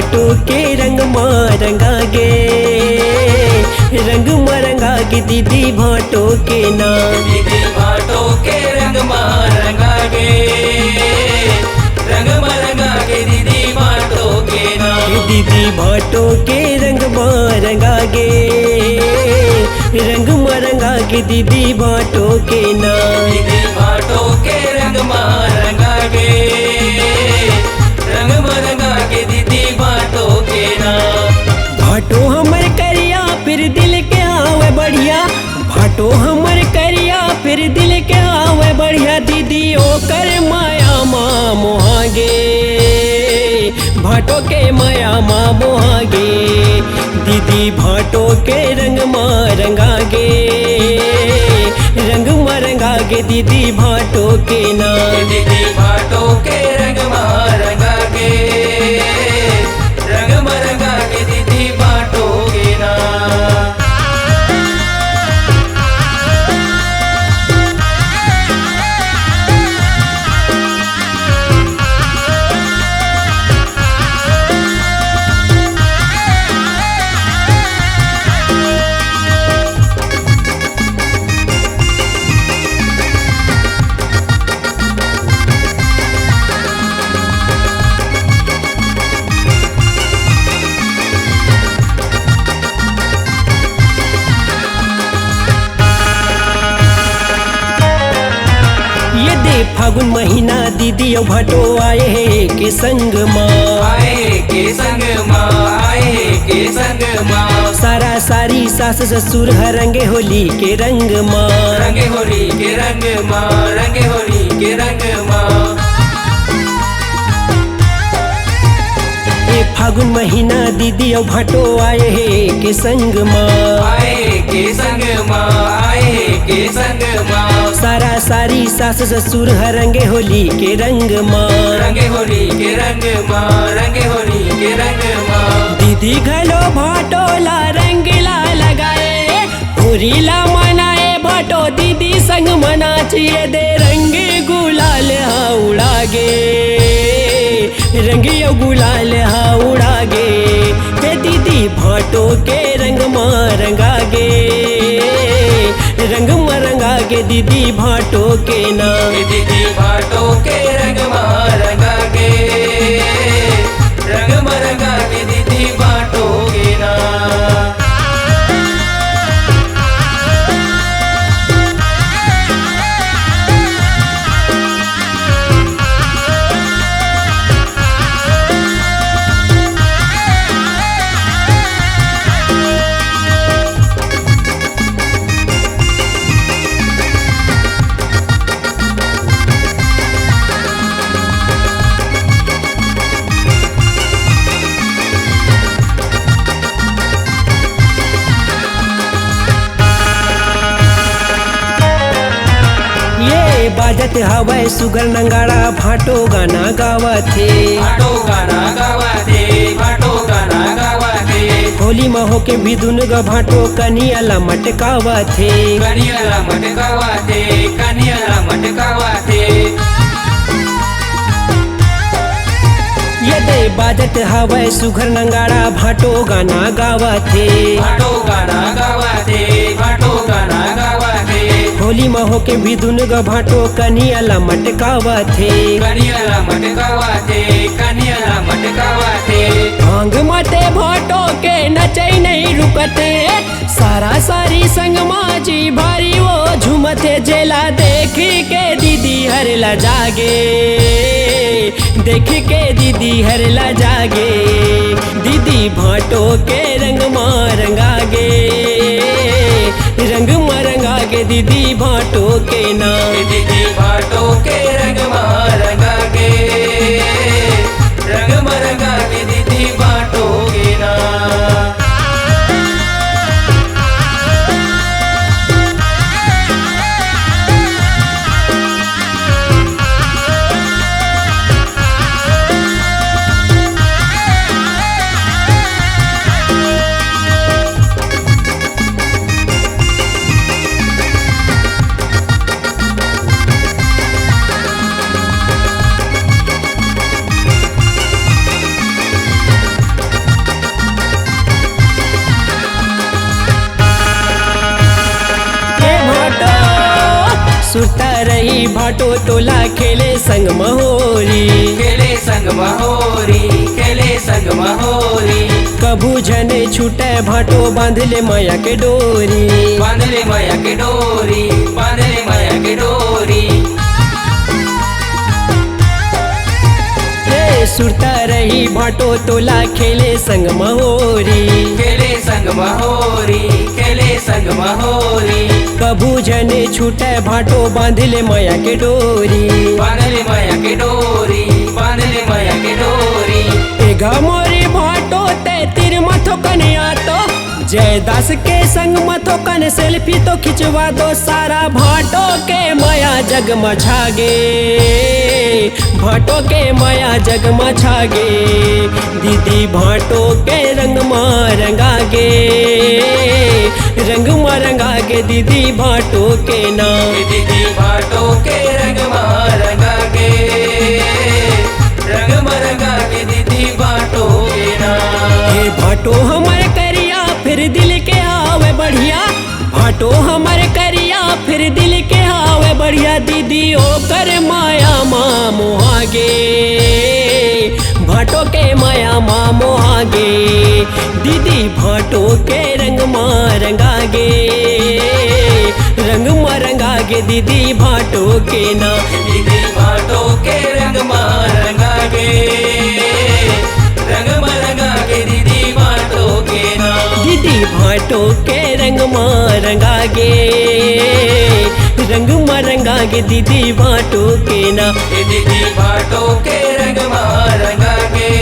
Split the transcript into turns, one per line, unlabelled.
भाटो के रंग रंगा गे, रंग रंगा गे दीदी भाटो के ना।
दीदी भाटो के रंग रंगा गे, रंग रंगा गे दीदी भाटो के ना।
दीदी भाटो के रंग रंगा गे, रंग रंगा गे दीदी भाटो के ना।
दीदी भाटो के रंग रंगा गे, रंग रंगा गे दीदी भाटो के ना।
भाटो हमर करिया फिर दिल के आवे बढ़िया, भाटो हमर करिया फिर दिल के आवे बढ़िया। दीदी ओकर माया माँ मोहागे, भाटो के माया माँ मोहागे। दीदी भाटो के रंग रंगा गे, रंग रंगा गे दीदी भाटो के ना।
दीदी भाटो के रंग रंगा गे, रंग रंगा गे दीदी भाटो के ना।
फागुन महीना दीदी और भाटो आए के संग माँ,
आए के संग माँ, आए के संग माँ।
सारा सारी सास ससुर रंगे होली के रंग माँ,
रंगे होली के रंग माँ, रंगे होली के रंग माँ।
फागुन महीना दीदी और भाटो आए के संग माँ,
आए के संग माँ, आए के संग माँ।
सारा सारी सास ससुर रंगे होली के रंग माँ,
रंगे होली के रंग माँ, रंगे होली के रंग माँ।
दीदी घलो भाटो ला रंगीला लगाए, होली ला मनाए भाटो दीदी संग मनाचिए दे। रंग गुलाल हाँ उड़ागे, रंगियो गुलाल हाँ उड़ागे। हे दीदी भाटो के रंग रंगा गे, रंग रंगा गे दीदी भाटो के ना।
दीदी भाटो के रंग रंगा गे, रंग रंगा गे दीदी भाटो के ना।
बाजत हवै सुगर नंगाड़ा भाटो गाना गावथे,
भाटो गाना गावथे, भाटो गाना गावथे।
होली महो के बिदुन ग भाटो कनियाला मटकावथे,
कनियाला मटकावथे, कनियाला मटकावथे।
यदे बाजत हवै सुगर नंगाड़ा भाटो गाना गावथे,
भाटो गाना गावथे, भाटो गाना गावथे।
होली महो के बिदुन ग भाटो कनियाला मटकावथे,
कनियाला मटकावथे, कनियाला मटकावथे।
भांग मते भाटो के नचै नहीं रुकते, सारा सारी संग माजी भारी वो झूमते। जेला देख के दीदी हरला जागे, देख के दीदी हरला जागे। दीदी भाटो के रंग रंगा गे, रंग रंगा गे दीदी भाटो के ना।
दीदी भाटो के रंग रंगा गे, रंग रंगा गे दीदी भाटो के ना।
सुता रही भाटो टोला खेले संग महोरी,
खेले संग महोरी, खेले संग महोरी।
कभू झने छूटे भाटो बांधले माया के डोरी,
बांधले माया के डोरी, बांधले माया के डोरी।
सुरता रही भाटो टोला खेले संग महोरी,
खेले संग महोरी, खेले संग महोरी।
कभू झने छूटे भाटो बांधले माया के डोरी,
बांधले माया के डोरी, बांधले माया के डोरी।
एगा मोरी भाटो ते तिर मथो कन्या तो जयदास के संग मथो कन सेल्फी तो खिंचवा दो। सारा भाटो के माया जग मछागे, भाटो के माया जग मछागे। दीदी भाटो के रंग रंगागे, रंग रंगागे दीदी भाटो के ना।
दीदी भाटो के रंग रंगागे, रंग रंगागे दीदी भाटो के ना।
हे भाटो हमारे करिया फिर दिल के आवे बढ़िया, भाटो हमारे करिया फिर दिल के आवे बढ़िया। दीदी ओ कर माया माँ मोहागे, भाटो के माया माँ मोहागे। दीदी भाटो के रंग रंगागे, रंग रंगागे दीदी भाटो के ना।
दीदी भाटो के रंग रंगागे, रंग रंगागे दीदी भाटो के ना।
दीदी भाटो के रंग रंगागे, रंग रंगागे दीदी भाटो के ना।
दीदी भाटो के रंग रंगागे।